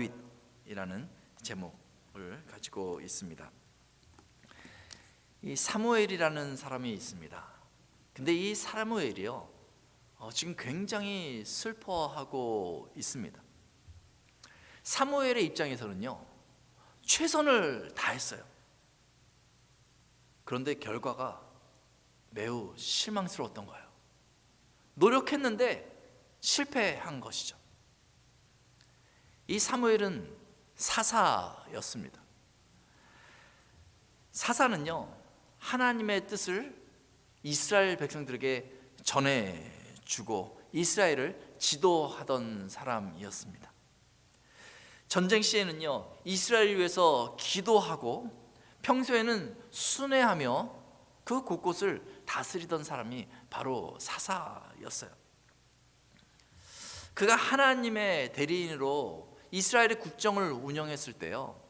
다윗이라는 제목을 가지고 있습니다. 이 사무엘이라는 사람이 있습니다. 근데 이 사무엘이요, 지금 굉장히 슬퍼하고 있습니다. 사무엘의 입장에서는요, 최선을 다했어요. 그런데 결과가 매우 실망스러웠던 거예요. 노력했는데 실패한 것이죠. 이 사무엘은 사사였습니다. 사사는요, 하나님의 뜻을 이스라엘 백성들에게 전해주고 이스라엘을 지도하던 사람이었습니다. 전쟁 시에는요, 이스라엘을 위해서 기도하고 평소에는 순회하며 그 곳곳을 다스리던 사람이 바로 사사였어요. 그가 하나님의 대리인으로 이스라엘의 국정을 운영했을 때요,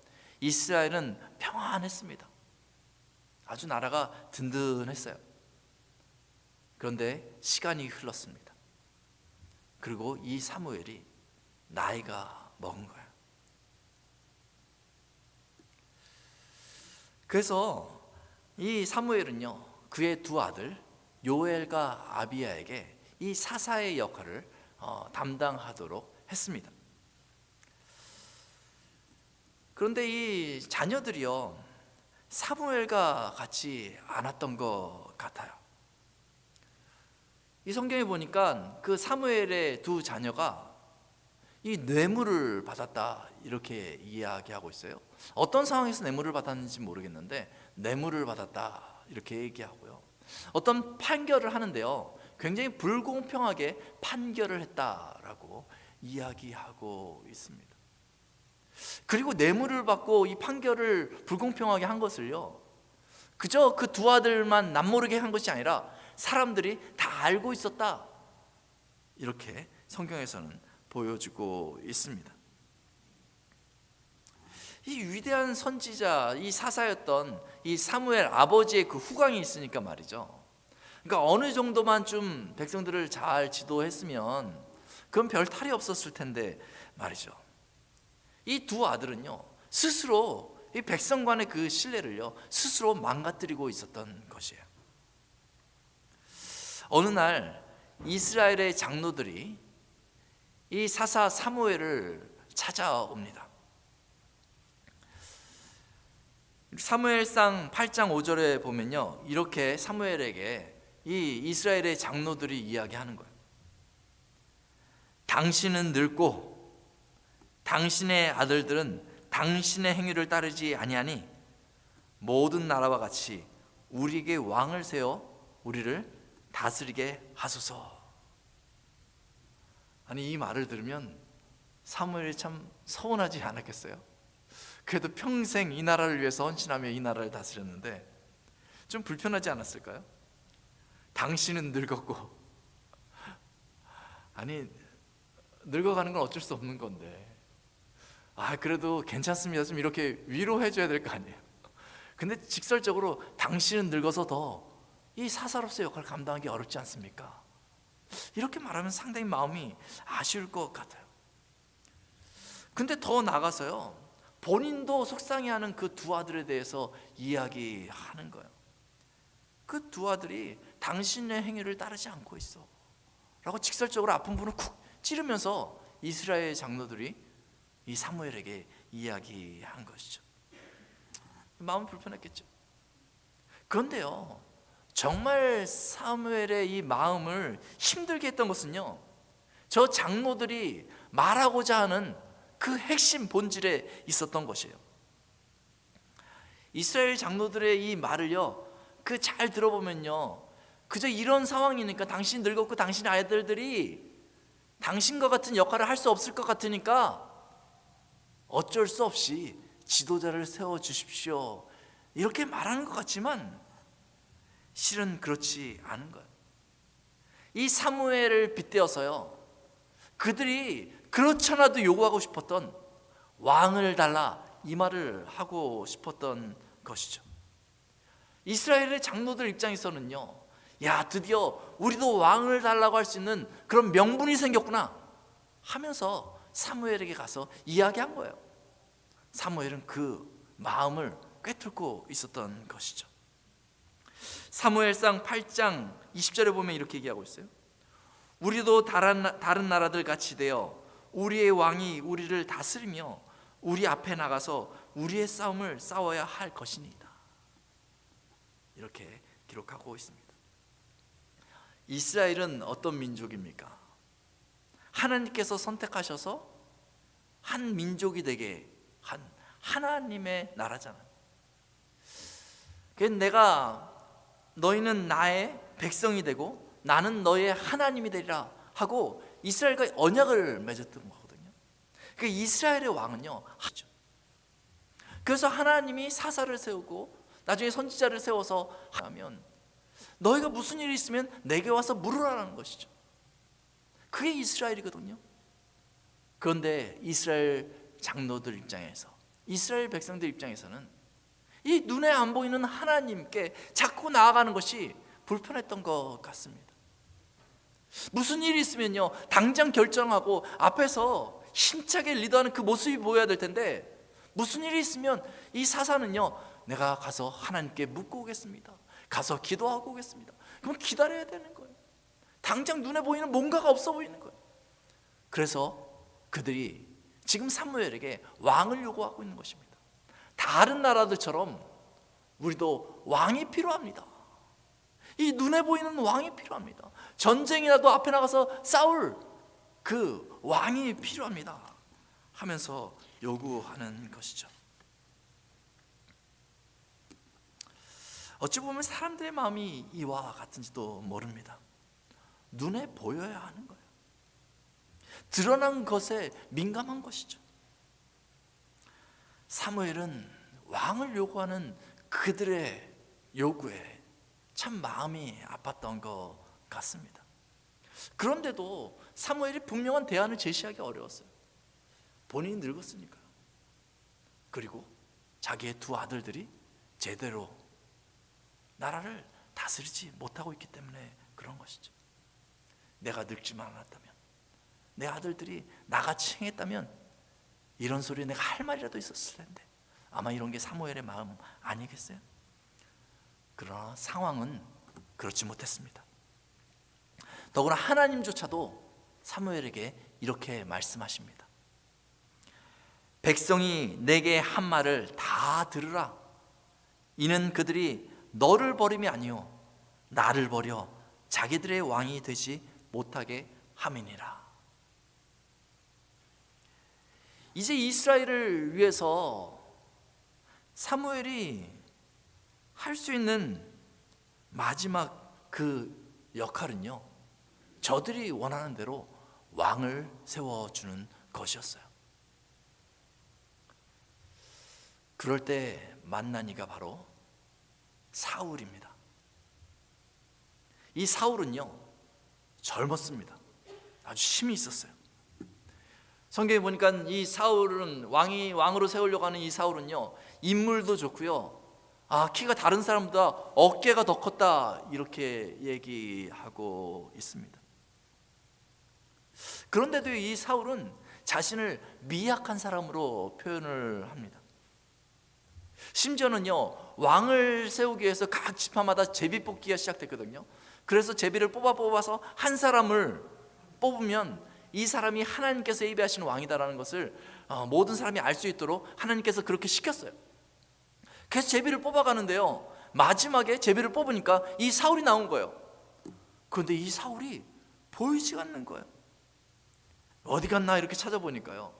이스라엘은 평안했습니다. 아주 나라가 든든했어요. 그런데 시간이 흘렀습니다. 그리고 이 사무엘이 나이가 먹은 거예요. 그래서 이 사무엘은요, 그의 두 아들 요엘과 아비야에게 이 사사의 역할을 담당하도록 했습니다. 그런데 이 자녀들이요, 사무엘과 같지 않았던 것 같아요. 이 성경에 보니까 그 사무엘의 두 자녀가 이 뇌물을 받았다 이렇게 이야기하고 있어요. 어떤 상황에서 뇌물을 받았는지 모르겠는데 뇌물을 받았다 이렇게 얘기하고요, 어떤 판결을 하는데요, 굉장히 불공평하게 판결을 했다라고 이야기하고 있습니다. 그리고 뇌물을 받고 이 판결을 불공평하게 한 것을요, 그저 그 두 아들만 남모르게 한 것이 아니라 사람들이 다 알고 있었다, 이렇게 성경에서는 보여주고 있습니다. 이 위대한 선지자, 이 사사였던 이 사무엘 아버지의 그 후광이 있으니까 말이죠. 그러니까 어느 정도만 좀 백성들을 잘 지도했으면 그건 별 탈이 없었을 텐데 말이죠. 이 두 아들은요, 스스로 이 백성 간의 그 신뢰를요, 스스로 망가뜨리고 있었던 것이에요. 어느 날 이스라엘의 장로들이 이 사사 사무엘을 찾아옵니다. 사무엘상 8장 5절에 보면요, 이렇게 사무엘에게 이 이스라엘의 장로들이 이야기하는 거예요. 당신은 늙고 당신의 아들들은 당신의 행위를 따르지 아니하니 모든 나라와 같이 우리에게 왕을 세워 우리를 다스리게 하소서. 아니, 이 말을 들으면 사무엘이 참 서운하지 않았겠어요? 그래도 평생 이 나라를 위해서 헌신하며 이 나라를 다스렸는데 좀 불편하지 않았을까요? 당신은 늙었고, 아니, 늙어가는 건 어쩔 수 없는 건데, 그래도 괜찮습니다, 좀 이렇게 위로해 줘야 될 거 아니에요. 근데 직설적으로 당신은 늙어서 더 이 사사로서의 역할을 감당하기 어렵지 않습니까? 이렇게 말하면 상당히 마음이 아쉬울 것 같아요. 근데 더 나아가서요, 본인도 속상해하는 그 두 아들에 대해서 이야기하는 거예요. 그 두 아들이 당신의 행위를 따르지 않고 있어 라고 직설적으로 아픈 분을 쿡 찌르면서 이스라엘 장로들이 이 사무엘에게 이야기한 것이죠. 마음 불편했겠죠. 그런데요, 정말 사무엘의 이 마음을 힘들게 했던 것은요, 저 장로들이 말하고자 하는 그 핵심 본질에 있었던 것이에요. 이스라엘 장로들의 이 말을요, 그 잘 들어보면요, 그저 이런 상황이니까, 당신 늙었고 당신 아이들들이 당신과 같은 역할을 할 수 없을 것 같으니까 어쩔 수 없이 지도자를 세워주십시오, 이렇게 말하는 것 같지만 실은 그렇지 않은 거예요. 이 사무엘을 빗대어서요, 그들이 그렇잖아도 요구하고 싶었던 왕을 달라, 이 말을 하고 싶었던 것이죠. 이스라엘의 장로들 입장에서는요, 야, 드디어 우리도 왕을 달라고 할 수 있는 그런 명분이 생겼구나 하면서 사무엘에게 가서 이야기한 거예요. 사무엘은 그 마음을 꿰뚫고 있었던 것이죠. 사무엘상 8장 20절에 보면 이렇게 얘기하고 있어요. 우리도 다른 나라들 같이 되어 우리의 왕이 우리를 다스리며 우리 앞에 나가서 우리의 싸움을 싸워야 할 것이니이다. 이렇게 기록하고 있습니다. 이스라엘은 어떤 민족입니까? 하나님께서 선택하셔서 한 민족이 되게 한 하나님의 나라잖아요. 그래서 내가 너희는 나의 백성이 되고 나는 너의 하나님이 되리라 하고 이스라엘과 언약을 맺었던 거거든요. 그 이스라엘의 왕은요 하죠. 그래서 하나님이 사사를 세우고 나중에 선지자를 세워서 하면 너희가 무슨 일이 있으면 내게 와서 물으라는 것이죠. 그게 이스라엘이거든요. 그런데 이스라엘 장로들 입장에서, 이스라엘 백성들 입장에서는 이 눈에 안 보이는 하나님께 자꾸 나아가는 것이 불편했던 것 같습니다. 무슨 일이 있으면요 당장 결정하고 앞에서 힘차게 리더하는 그 모습이 보여야 될 텐데, 무슨 일이 있으면 이 사사는요 내가 가서 하나님께 묻고 오겠습니다, 가서 기도하고 오겠습니다. 그럼 기다려야 되는 거예요. 당장 눈에 보이는 뭔가가 없어 보이는 거예요. 그래서 그들이 지금 사무엘에게 왕을 요구하고 있는 것입니다. 다른 나라들처럼 우리도 왕이 필요합니다. 이 눈에 보이는 왕이 필요합니다. 전쟁이라도 앞에 나가서 싸울 그 왕이 필요합니다 하면서 요구하는 것이죠. 어찌 보면 사람들의 마음이 이와 같은지도 모릅니다. 눈에 보여야 하는 거예요. 드러난 것에 민감한 것이죠. 사무엘은 왕을 요구하는 그들의 요구에 참 마음이 아팠던 것 같습니다. 그런데도 사무엘이 분명한 대안을 제시하기 어려웠어요. 본인이 늙었으니까요. 그리고 자기의 두 아들들이 제대로 나라를 다스리지 못하고 있기 때문에 그런 것이죠. 내가 늙지만 않았다면, 내 아들들이 나같이 행했다면 이런 소리에 내가 할 말이라도 있었을 텐데, 아마 이런 게 사무엘의 마음 아니겠어요? 그러나 상황은 그렇지 못했습니다. 더구나 하나님조차도 사무엘에게 이렇게 말씀하십니다. 백성이 내게 한 말을 다 들으라. 이는 그들이 너를 버림이 아니요 나를 버려 자기들의 왕이 되지 못하게 함이니라. 이제 이스라엘을 위해서 사무엘이 할 수 있는 마지막 그 역할은요, 저들이 원하는 대로 왕을 세워주는 것이었어요. 그럴 때 만난 이가 바로 사울입니다. 이 사울은요 젊었습니다. 아주 힘이 있었어요. 성경에 보니까 이 사울은 왕으로 세우려고 하는 이 사울은요 인물도 좋고요, 키가 다른 사람보다 어깨가 더 컸다 이렇게 얘기하고 있습니다. 그런데도 이 사울은 자신을 미약한 사람으로 표현을 합니다. 심지어는요 왕을 세우기 위해서 각 지파마다 제비 뽑기가 시작됐거든요. 그래서 제비를 뽑아서 한 사람을 뽑으면 이 사람이 하나님께서 예비하신 왕이다라는 것을 모든 사람이 알 수 있도록 하나님께서 그렇게 시켰어요. 그래서 제비를 뽑아가는데요, 마지막에 제비를 뽑으니까 이 사울이 나온 거예요. 그런데 이 사울이 보이지가 않는 거예요. 어디 갔나 이렇게 찾아보니까요,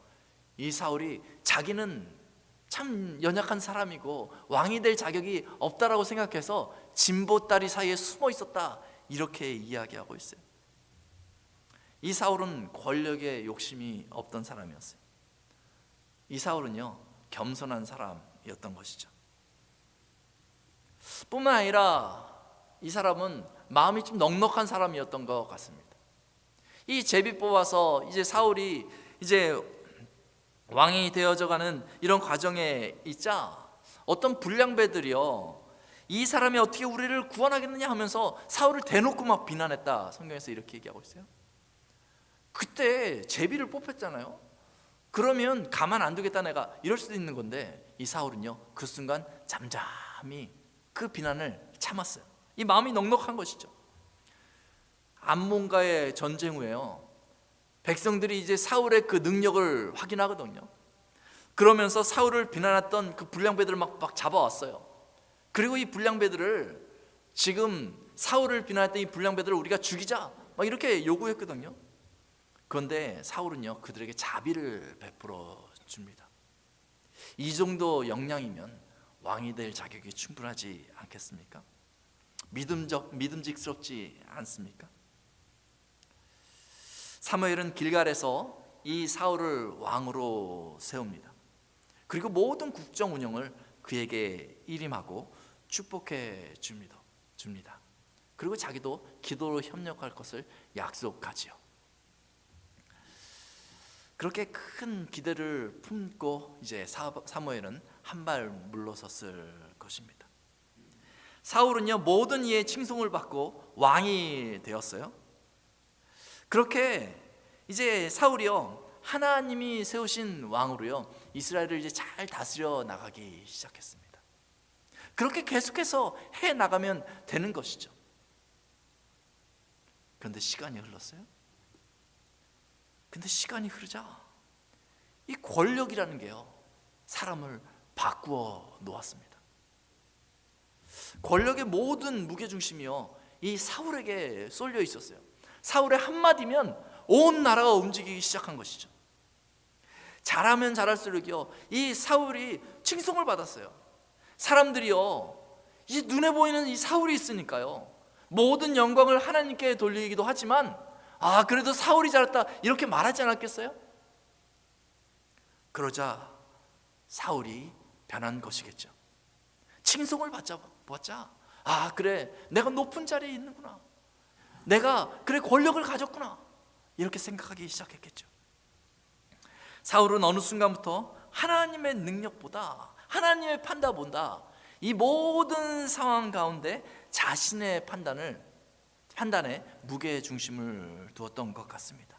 이 사울이 자기는 참 연약한 사람이고 왕이 될 자격이 없다라고 생각해서 진보다리 사이에 숨어 있었다 이렇게 이야기하고 있어요. 이 사울은 권력에 욕심이 없던 사람이었어요. 이 사울은요 겸손한 사람이었던 것이죠. 뿐만 아니라 이 사람은 마음이 좀 넉넉한 사람이었던 것 같습니다. 이 제비 뽑아서 이제 사울이 이제 왕이 되어져가는 이런 과정에 있자 어떤 불량배들이요 이 사람이 어떻게 우리를 구원하겠느냐 하면서 사울을 대놓고 막 비난했다, 성경에서 이렇게 얘기하고 있어요. 그때 제비를 뽑혔잖아요. 그러면 가만 안 두겠다 내가, 이럴 수도 있는 건데, 이 사울은요 그 순간 잠잠히 그 비난을 참았어요. 이 마음이 넉넉한 것이죠. 암몬과의 전쟁 후에요, 백성들이 이제 사울의 그 능력을 확인하거든요. 그러면서 사울을 비난했던 그 불량배들을 막 잡아왔어요. 그리고 이 불량배들을, 지금 사울을 비난했던 이 불량배들을 우리가 죽이자 막 이렇게 요구했거든요. 그런데 사울은요 그들에게 자비를 베풀어 줍니다. 이 정도 역량이면 왕이 될 자격이 충분하지 않겠습니까? 믿음직스럽지 않습니까? 사무엘은 길갈에서 이 사울을 왕으로 세웁니다. 그리고 모든 국정 운영을 그에게 일임하고 축복해 줍니다. 그리고 자기도 기도로 협력할 것을 약속하지요. 그렇게 큰 기대를 품고 이제 사무엘은 한 발 물러섰을 것입니다. 사울은요 모든 이의 칭송을 받고 왕이 되었어요. 그렇게 이제 사울이요 하나님이 세우신 왕으로요 이스라엘을 이제 잘 다스려 나가기 시작했습니다. 그렇게 계속해서 해 나가면 되는 것이죠. 그런데 시간이 흘렀어요. 근데 시간이 흐르자 이 권력이라는 게요 사람을 바꾸어 놓았습니다. 권력의 모든 무게중심이요 이 사울에게 쏠려 있었어요. 사울의 한마디면 온 나라가 움직이기 시작한 것이죠. 잘하면 잘할수록요 이 사울이 칭송을 받았어요. 사람들이요 이 눈에 보이는 이 사울이 있으니까요 모든 영광을 하나님께 돌리기도 하지만, 아 그래도 사울이 잘했다 이렇게 말하지 않았겠어요? 그러자 사울이 변한 것이겠죠. 칭송을 받자 아 그래 내가 높은 자리에 있는구나, 내가 그래 권력을 가졌구나, 이렇게 생각하기 시작했겠죠. 사울은 어느 순간부터 하나님의 능력보다, 하나님의 판단보다 이 모든 상황 가운데 자신의 판단에 무게 중심을 두었던 것 같습니다.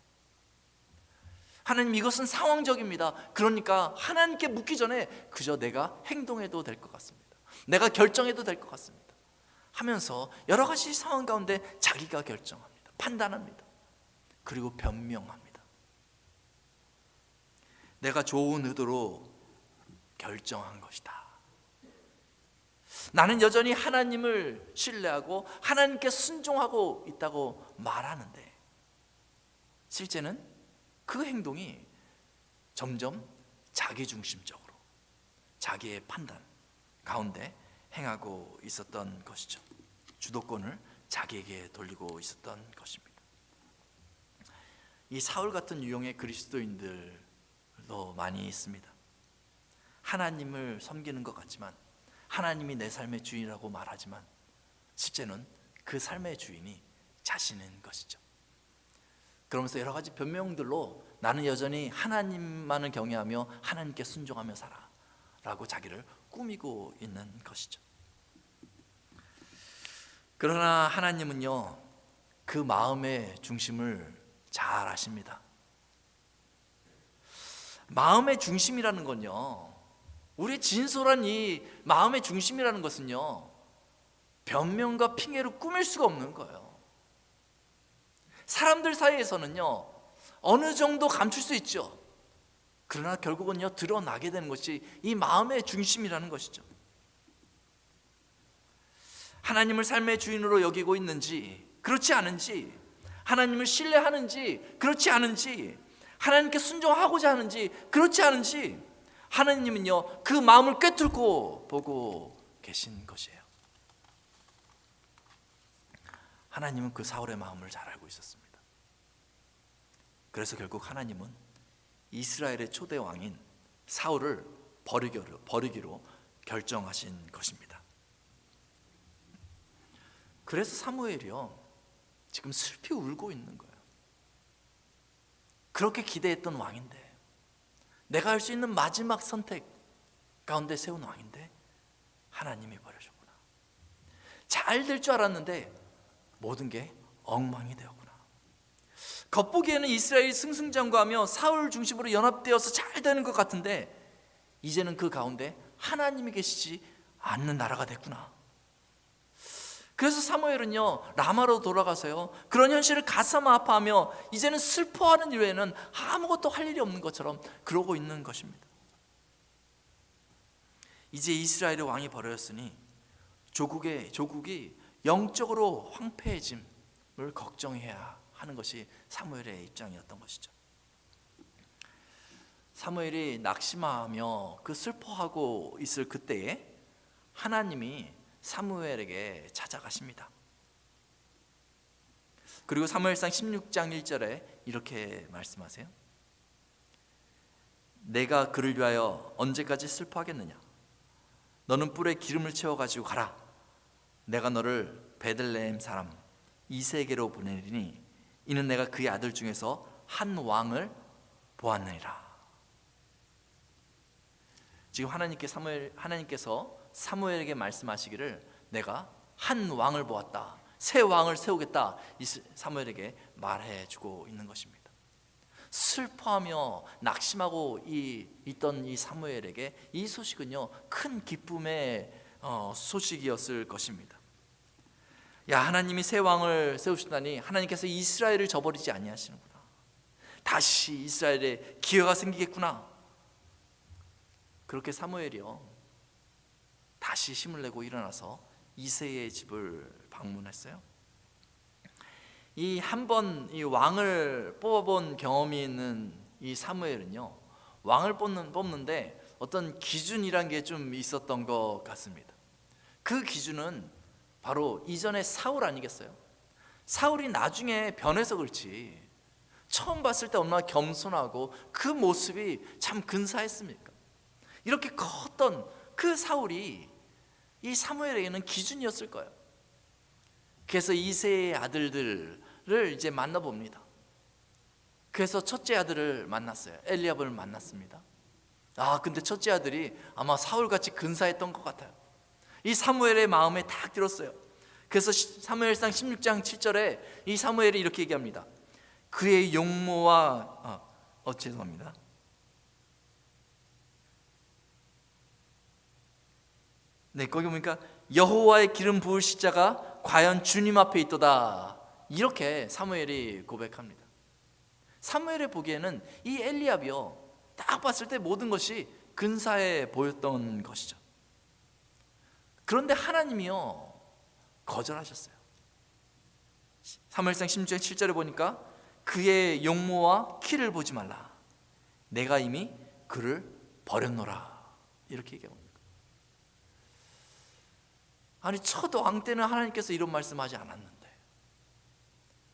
하나님 이것은 상황적입니다. 그러니까 하나님께 묻기 전에 그저 내가 행동해도 될 것 같습니다. 내가 결정해도 될 것 같습니다 하면서 여러 가지 상황 가운데 자기가 결정합니다. 판단합니다. 그리고 변명합니다. 내가 좋은 의도로 결정한 것이다. 나는 여전히 하나님을 신뢰하고 하나님께 순종하고 있다고 말하는데, 실제는 그 행동이 점점 자기중심적으로 자기의 판단 가운데 행하고 있었던 것이죠. 주도권을 자기에게 돌리고 있었던 것입니다. 이 사울 같은 유형의 그리스도인들도 많이 있습니다. 하나님을 섬기는 것 같지만, 하나님이 내 삶의 주인이라고 말하지만 실제는 그 삶의 주인이 자신인 것이죠. 그러면서 여러 가지 변명들로 나는 여전히 하나님만을 경외하며 하나님께 순종하며 살아 라고 자기를 꾸미고 있는 것이죠. 그러나 하나님은요 그 마음의 중심을 잘 아십니다. 마음의 중심이라는 건요, 우리 진솔한 이 마음의 중심이라는 것은요 변명과 핑계로 꾸밀 수가 없는 거예요. 사람들 사이에서는요 어느 정도 감출 수 있죠. 그러나 결국은요 드러나게 되는 것이 이 마음의 중심이라는 것이죠. 하나님을 삶의 주인으로 여기고 있는지 그렇지 않은지, 하나님을 신뢰하는지 그렇지 않은지, 하나님께 순종하고자 하는지 그렇지 않은지, 하나님은요 그 마음을 꿰뚫고 보고 계신 것이에요. 하나님은 그 사울의 마음을 잘 알고 있었습니다. 그래서 결국 하나님은 이스라엘의 초대 왕인 사울을 버리기로 결정하신 것입니다. 그래서 사무엘이요 지금 슬피 울고 있는 거예요. 그렇게 기대했던 왕인데, 내가 할 수 있는 마지막 선택 가운데 세운 왕인데 하나님이 버려줬구나. 잘 될 줄 알았는데 모든 게 엉망이 되었구나. 겉보기에는 이스라엘이 승승장구하며 사울 중심으로 연합되어서 잘 되는 것 같은데 이제는 그 가운데 하나님이 계시지 않는 나라가 됐구나. 그래서 사무엘은요 라마로 돌아가서요 그런 현실을 가슴 아파하며 이제는 슬퍼하는 이외에는 아무것도 할 일이 없는 것처럼 그러고 있는 것입니다. 이제 이스라엘의 왕이 버려졌으니 조국이 영적으로 황폐해짐을 걱정해야 하는 것이 사무엘의 입장이었던 것이죠. 사무엘이 낙심하며 그 슬퍼하고 있을 그때에 하나님이 사무엘에게 찾아가십니다. 그리고 사무엘상 16장 1절에 이렇게 말씀하세요. 내가 그를 위하여 언제까지 슬퍼하겠느냐? 너는 뿔에 기름을 채워가지고 가라. 내가 너를 베들레헴 사람 이새에게로 보내리니 이는 내가 그의 아들 중에서 한 왕을 보았느니라. 지금 하나님께서 사무엘에게 말씀하시기를 내가 한 왕을 보았다, 새 왕을 세우겠다, 사무엘에게 말해주고 있는 것입니다. 슬퍼하며 낙심하고 있던 이 사무엘에게 이 소식은요 큰 기쁨의 소식이었을 것입니다. 야, 하나님이 새 왕을 세우시다니 하나님께서 이스라엘을 저버리지 아니하시는구나. 다시 이스라엘에 기회가 생기겠구나. 그렇게 사무엘이요 다시 힘을 내고 일어나서 이새의 집을 방문했어요. 이 한 번 이 왕을 뽑아본 경험이 있는 이 사무엘은요 왕을 뽑는데 어떤 기준이란 게 좀 있었던 것 같습니다. 그 기준은 바로 이전에 사울 아니겠어요? 사울이 나중에 변해서 그렇지 처음 봤을 때 얼마나 겸손하고 그 모습이 참 근사했습니까? 이렇게 컸던 그 사울이 이 사무엘에게는 기준이었을 거예요. 그래서 이새의 아들들을 이제 만나봅니다. 그래서 첫째 아들을 만났어요. 엘리압을 만났습니다. 근데 첫째 아들이 아마 사울같이 근사했던 것 같아요. 이 사무엘의 마음에 딱 들었어요. 그래서 사무엘상 16장 7절에 이 사무엘이 이렇게 얘기합니다. 그의 용모와 죄송합니다. 네, 거기 보니까 여호와의 기름 부을 십자가 과연 주님 앞에 있도다, 이렇게 사무엘이 고백합니다. 사무엘이 보기에는 이 엘리압이요 딱 봤을 때 모든 것이 근사해 보였던 것이죠. 그런데 하나님이요 거절하셨어요. 사무엘상 16장 7절에 보니까 그의 용모와 키를 보지 말라, 내가 이미 그를 버렸노라, 이렇게 얘기합니다. 아니 첫 왕 때는 하나님께서 이런 말씀하지 않았는데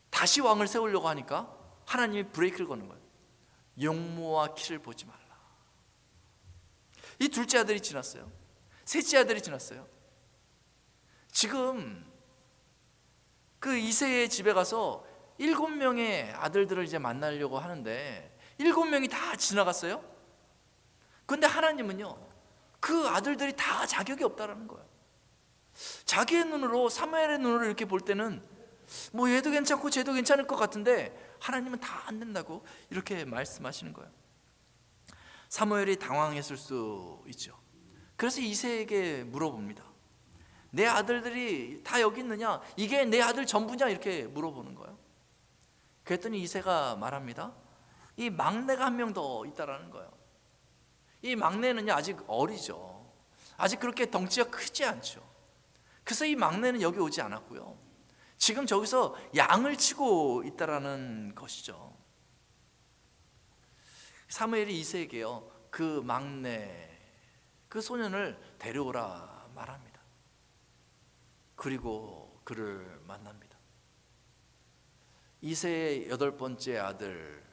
다시 왕을 세우려고 하니까 하나님이 브레이크를 거는 거예요. 용모와 키를 보지 말라. 이 둘째 아들이 지났어요. 셋째 아들이 지났어요. 지금 그 이새의 집에 가서 7명의 아들들을 이제 만나려고 하는데 7명이 다 지나갔어요. 그런데 하나님은요 그 아들들이 다 자격이 없다라는 거예요. 자기의 눈으로, 사무엘의 눈으로 이렇게 볼 때는 뭐 얘도 괜찮고 쟤도 괜찮을 것 같은데 하나님은 다 안 된다고 이렇게 말씀하시는 거예요. 사무엘이 당황했을 수 있죠. 그래서 이새에게 물어봅니다. 내 아들들이 다 여기 있느냐? 이게 내 아들 전부냐? 이렇게 물어보는 거예요. 그랬더니 이새가 말합니다. 이 막내가 한 명 더 있다라는 거예요. 이 막내는요 아직 어리죠. 아직 그렇게 덩치가 크지 않죠. 그래서 이 막내는 여기 오지 않았고요. 지금 저기서 양을 치고 있다라는 것이죠. 사무엘이 이새에게요 그 막내, 그 소년을 데려오라 말합니다. 그리고 그를 만납니다. 이새의 8번째 아들,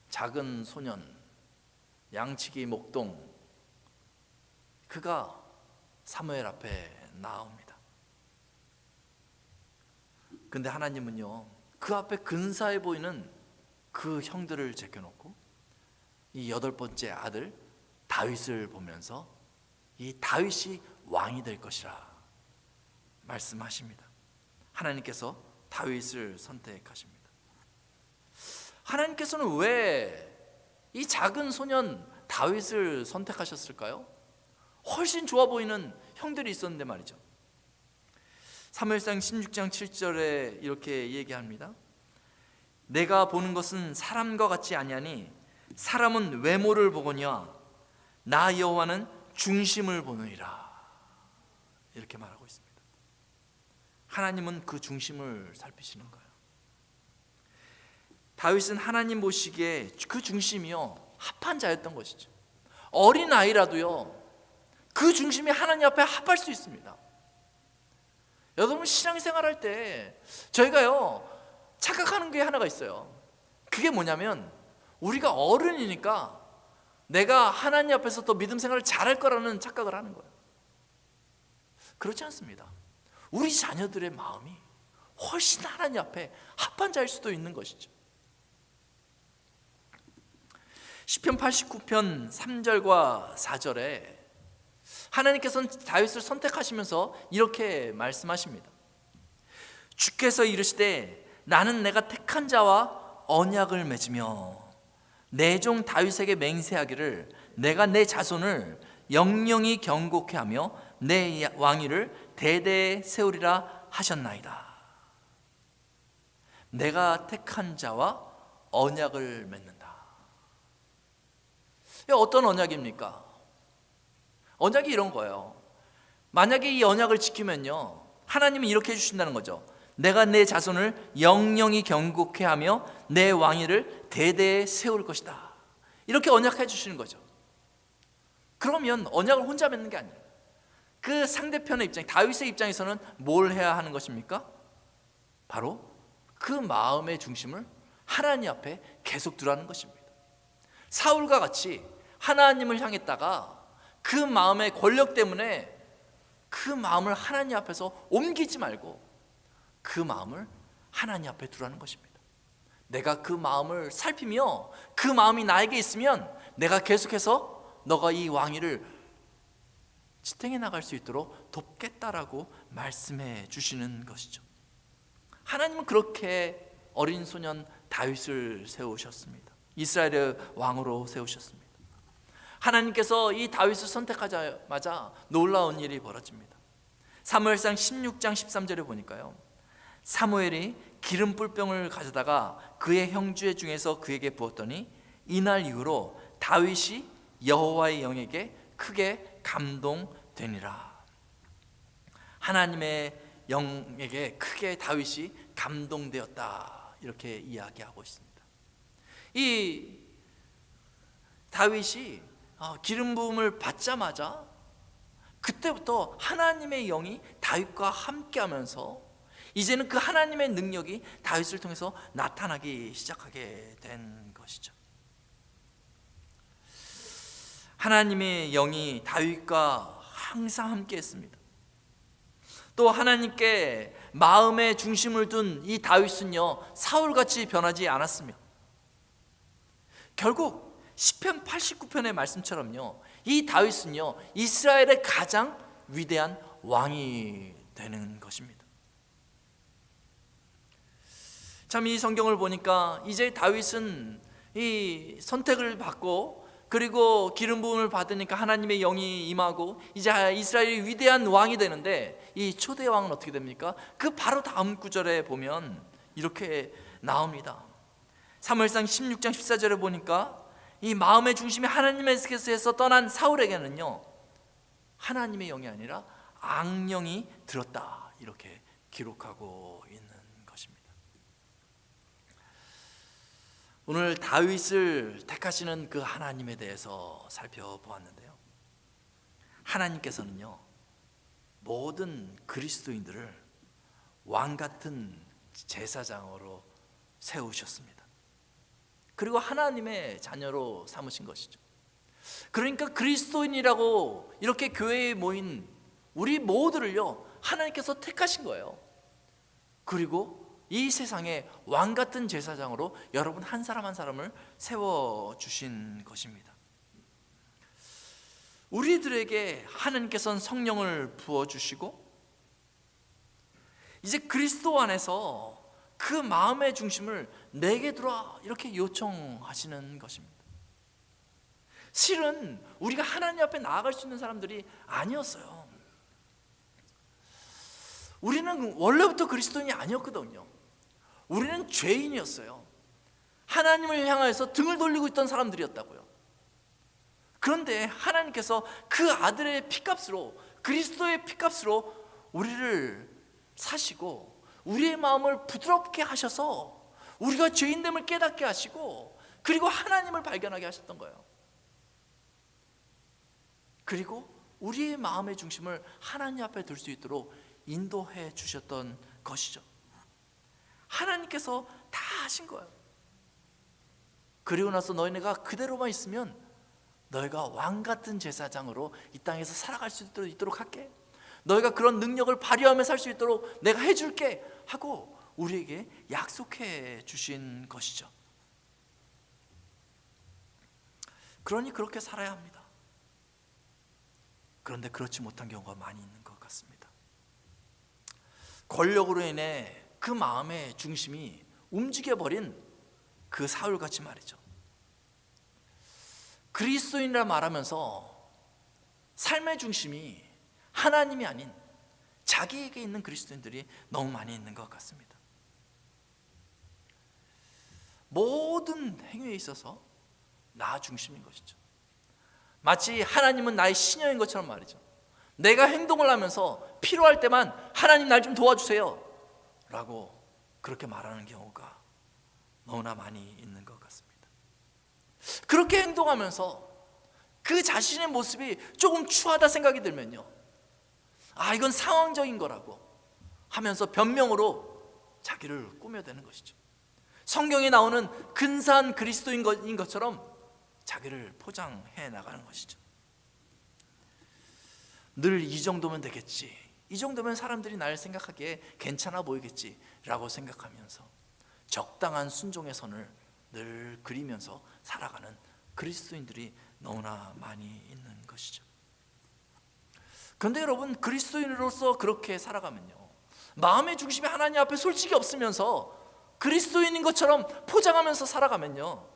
작은 소년, 양치기 목동, 그가 사무엘 앞에 나옵니다. 근데 하나님은요 그 앞에 근사해 보이는 그 형들을 제껴놓고 이 8번째 아들 다윗을 보면서 이 다윗이 왕이 될 것이라 말씀하십니다. 하나님께서 다윗을 선택하십니다. 하나님께서는 왜 이 작은 소년 다윗을 선택하셨을까요? 훨씬 좋아 보이는 형들이 있었는데 말이죠. 사무엘상 16장 7절에 이렇게 얘기합니다. 내가 보는 것은 사람과 같지 아니하니 사람은 외모를 보거니와 나 여호와는 중심을 보느니라. 이렇게 말하고 있습니다. 하나님은 그 중심을 살피시는 거예요. 다윗은 하나님 보시기에 그 중심이요 합한 자였던 것이죠. 어린 아이라도요 그 중심이 하나님 앞에 합할 수 있습니다. 여러분 신앙생활 할 때 저희가요 착각하는 게 하나가 있어요. 그게 뭐냐면 우리가 어른이니까 내가 하나님 앞에서 더 믿음 생활을 잘할 거라는 착각을 하는 거예요. 그렇지 않습니다. 우리 자녀들의 마음이 훨씬 하나님 앞에 합한 자일 수도 있는 것이죠. 시편 89편 3절과 4절에 하나님께서는 다윗을 선택하시면서 이렇게 말씀하십니다. 주께서 이르시되 나는 내가 택한 자와 언약을 맺으며 내 종 다윗에게 맹세하기를 내가 내 자손을 영영이 경고케 하며 내 왕위를 대대에 세우리라 하셨나이다. 내가 택한 자와 언약을 맺는다. 어떤 언약입니까? 언약이 이런 거예요. 만약에 이 언약을 지키면요 하나님은 이렇게 해주신다는 거죠. 내가 내 자손을 영영이 경고케 하며 내 왕위를 대대에 세울 것이다. 이렇게 언약해 주시는 거죠. 그러면 언약을 혼자 맺는 게 아니에요. 그 상대편의 입장, 다윗의 입장에서는 뭘 해야 하는 것입니까? 바로 그 마음의 중심을 하나님 앞에 계속 두라는 것입니다. 사울과 같이 하나님을 향했다가 그 마음의 권력 때문에 그 마음을 하나님 앞에서 옮기지 말고 그 마음을 하나님 앞에 두라는 것입니다. 내가 그 마음을 살피며 그 마음이 나에게 있으면 내가 계속해서 너가 이 왕위를 지탱해 나갈 수 있도록 돕겠다라고 말씀해 주시는 것이죠. 하나님은 그렇게 어린 소년 다윗을 세우셨습니다. 이스라엘의 왕으로 세우셨습니다. 하나님께서 이 다윗을 선택하자마자 놀라운 일이 벌어집니다. 사무엘상 16장 13절에 보니까요 사무엘이 기름 뿔병을 가져다가 그의 형제 중에서 그에게 부었더니 이날 이후로 다윗이 여호와의 영에게 크게 감동되니라. 하나님의 영에게 크게 다윗이 감동되었다. 이렇게 이야기하고 있습니다. 이 다윗이 기름 부음을 받자마자 그때부터 하나님의 영이 다윗과 함께하면서 이제는 그 하나님의 능력이 다윗을 통해서 나타나기 시작하게 된 것이죠. 하나님의 영이 다윗과 항상 함께했습니다. 또 하나님께 마음의 중심을 둔 이 다윗은요 사울같이 변하지 않았습니다. 결국 시편 89편의 말씀처럼요 이 다윗은요 이스라엘의 가장 위대한 왕이 되는 것입니다. 참 이 성경을 보니까 이제 다윗은 이 선택을 받고 그리고 기름 부음을 받으니까 하나님의 영이 임하고 이제 이스라엘이 위대한 왕이 되는데 이 초대 왕은 어떻게 됩니까? 그 바로 다음 구절에 보면 이렇게 나옵니다. 사무엘상 16장 14절에 보니까 이 마음의 중심이 하나님께서 떠난 사울에게는요 하나님의 영이 아니라 악령이 들었다. 이렇게 기록하고 있는 것입니다. 오늘 다윗을 택하시는 그 하나님에 대해서 살펴보았는데요 하나님께서는요 모든 그리스도인들을 왕 같은 제사장으로 세우셨습니다. 그리고 하나님의 자녀로 삼으신 것이죠. 그러니까 그리스도인이라고 이렇게 교회에 모인 우리 모두를요 하나님께서 택하신 거예요. 그리고 이 세상에 왕 같은 제사장으로 여러분 한 사람 한 사람을 세워주신 것입니다. 우리들에게 하나님께서는 성령을 부어주시고 이제 그리스도 안에서 그 마음의 중심을 내게 두라 이렇게 요청하시는 것입니다. 실은 우리가 하나님 앞에 나아갈 수 있는 사람들이 아니었어요. 우리는 원래부터 그리스도인이 아니었거든요. 우리는 죄인이었어요. 하나님을 향해서 등을 돌리고 있던 사람들이었다고요. 그런데 하나님께서 그 아들의 피값으로, 그리스도의 피값으로 우리를 사시고 우리의 마음을 부드럽게 하셔서 우리가 죄인됨을 깨닫게 하시고, 그리고 하나님을 발견하게 하셨던 거예요. 그리고 우리의 마음의 중심을 하나님 앞에 둘 수 있도록 인도해 주셨던 것이죠. 하나님께서 다 하신 거예요. 그리고 나서 너희네가 그대로만 있으면 너희가 왕같은 제사장으로 이 땅에서 살아갈 수 있도록 할게. 너희가 그런 능력을 발휘하며 살 수 있도록 내가 해줄게 하고 우리에게 약속해 주신 것이죠. 그러니 그렇게 살아야 합니다. 그런데 그렇지 못한 경우가 많이 있는 것 같습니다. 권력으로 인해 그 마음의 중심이 움직여버린 그 사울같이 말이죠. 그리스도인이라 말하면서 삶의 중심이 하나님이 아닌 자기에게 있는 그리스도인들이 너무 많이 있는 것 같습니다. 모든 행위에 있어서 나 중심인 것이죠. 마치 하나님은 나의 시녀인 것처럼 말이죠. 내가 행동을 하면서 필요할 때만 하나님 날 좀 도와주세요 라고 그렇게 말하는 경우가 너무나 많이 있는 것 같습니다. 그렇게 행동하면서 그 자신의 모습이 조금 추하다 생각이 들면요, 아, 이건 상황적인 거라고 하면서 변명으로 자기를 꾸며대는 것이죠. 성경에 나오는 근사한 그리스도인 것처럼 자기를 포장해 나가는 것이죠. 늘 이 정도면 되겠지, 이 정도면 사람들이 날 생각하기에 괜찮아 보이겠지 라고 생각하면서 적당한 순종의 선을 늘 그리면서 살아가는 그리스도인들이 너무나 많이 있는 것이죠. 그런데 여러분, 그리스도인으로서 그렇게 살아가면요, 마음의 중심이 하나님 앞에 솔직히 없으면서 그리스도인인 것처럼 포장하면서 살아가면요,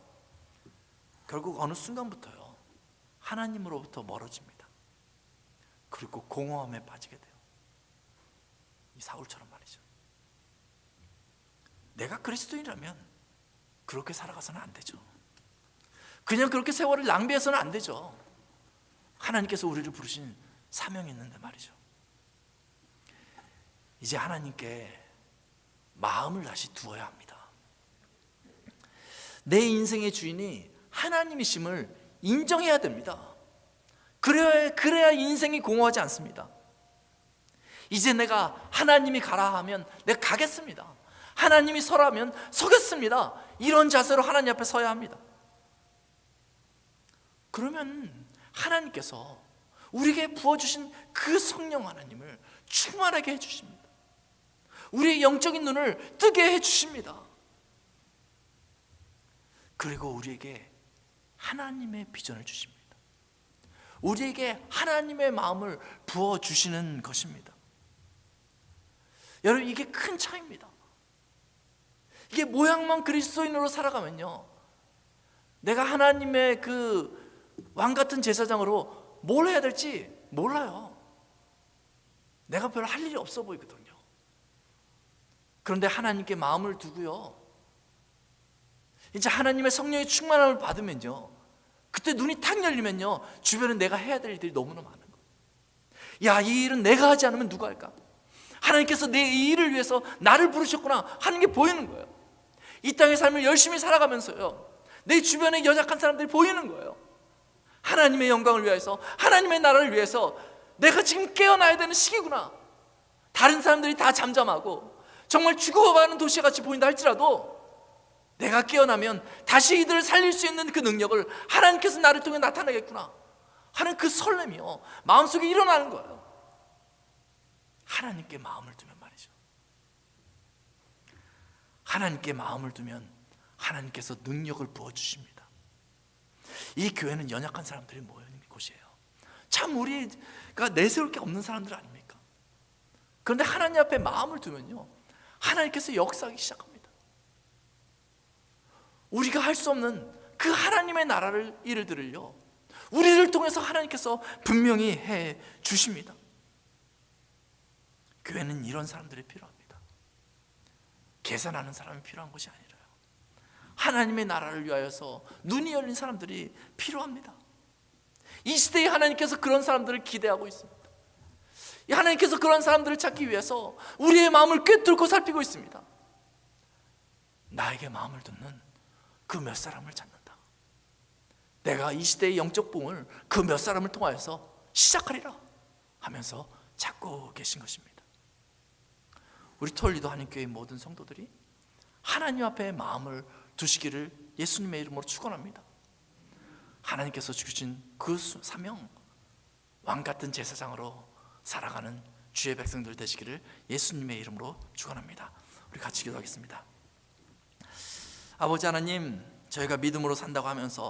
결국 어느 순간부터요 하나님으로부터 멀어집니다. 그리고 공허함에 빠지게 돼요. 이 사울처럼 말이죠. 내가 그리스도인이라면 그렇게 살아가서는 안 되죠. 그냥 그렇게 세월을 낭비해서는 안 되죠. 하나님께서 우리를 부르신 사명이 있는데 말이죠. 이제 하나님께 마음을 다시 두어야 합니다. 내 인생의 주인이 하나님이심을 인정해야 됩니다. 그래야 인생이 공허하지 않습니다. 이제 내가 하나님이 가라 하면 내가 가겠습니다. 하나님이 서라면 서겠습니다. 이런 자세로 하나님 앞에 서야 합니다. 그러면 하나님께서 우리에게 부어주신 그 성령 하나님을 충만하게 해주십니다. 우리의 영적인 눈을 뜨게 해주십니다. 그리고 우리에게 하나님의 비전을 주십니다. 우리에게 하나님의 마음을 부어주시는 것입니다. 여러분, 이게 큰 차이입니다. 이게 모양만 그리스도인으로 살아가면요, 내가 하나님의 그 왕같은 제사장으로 뭘 해야 될지 몰라요. 내가 별로 할 일이 없어 보이거든요. 그런데 하나님께 마음을 두고요, 이제 하나님의 성령의 충만함을 받으면요, 그때 눈이 탁 열리면요, 주변에 내가 해야 될 일들이 너무나 많은 거예요. 야, 이 일은 내가 하지 않으면 누가 할까? 하나님께서 내 이 일을 위해서 나를 부르셨구나 하는 게 보이는 거예요. 이 땅의 삶을 열심히 살아가면서요, 내 주변에 연약한 사람들이 보이는 거예요. 하나님의 영광을 위해서, 하나님의 나라를 위해서 내가 지금 깨어나야 되는 시기구나. 다른 사람들이 다 잠잠하고 정말 죽어가는 도시같이 보인다 할지라도 내가 깨어나면 다시 이들을 살릴 수 있는 그 능력을 하나님께서 나를 통해 나타내겠구나 하는 그 설렘이요, 마음속에 일어나는 거예요. 하나님께 마음을 두면 말이죠. 하나님께 마음을 두면 하나님께서 능력을 부어주십니다. 이 교회는 연약한 사람들이 모여있는 곳이에요. 참 우리가 내세울 게 없는 사람들 아닙니까? 그런데 하나님 앞에 마음을 두면요, 하나님께서 역사하기 시작합니다. 우리가 할 수 없는 그 하나님의 나라를 일들을요, 우리를 통해서 하나님께서 분명히 해 주십니다. 교회는 이런 사람들이 필요합니다. 계산하는 사람이 필요한 것이 아니라요, 하나님의 나라를 위하여서 눈이 열린 사람들이 필요합니다. 이 시대에 하나님께서 그런 사람들을 기대하고 있습니다. 하나님께서 그런 사람들을 찾기 위해서 우리의 마음을 꿰뚫고 살피고 있습니다. 나에게 마음을 듣는 그 몇 사람을 찾는다. 내가 이 시대의 영적 부흥을 그 몇 사람을 통하여서 시작하리라 하면서 찾고 계신 것입니다. 우리 토요일도 한인교회 모든 성도들이 하나님 앞에 마음을 두시기를 예수님의 이름으로 축원합니다. 하나님께서 주신 그 사명, 왕같은 제사장으로 살아가는 주의 백성들 되시기를 예수님의 이름으로 축원합니다. 우리 같이 기도하겠습니다. 아버지 하나님, 저희가 믿음으로 산다고 하면서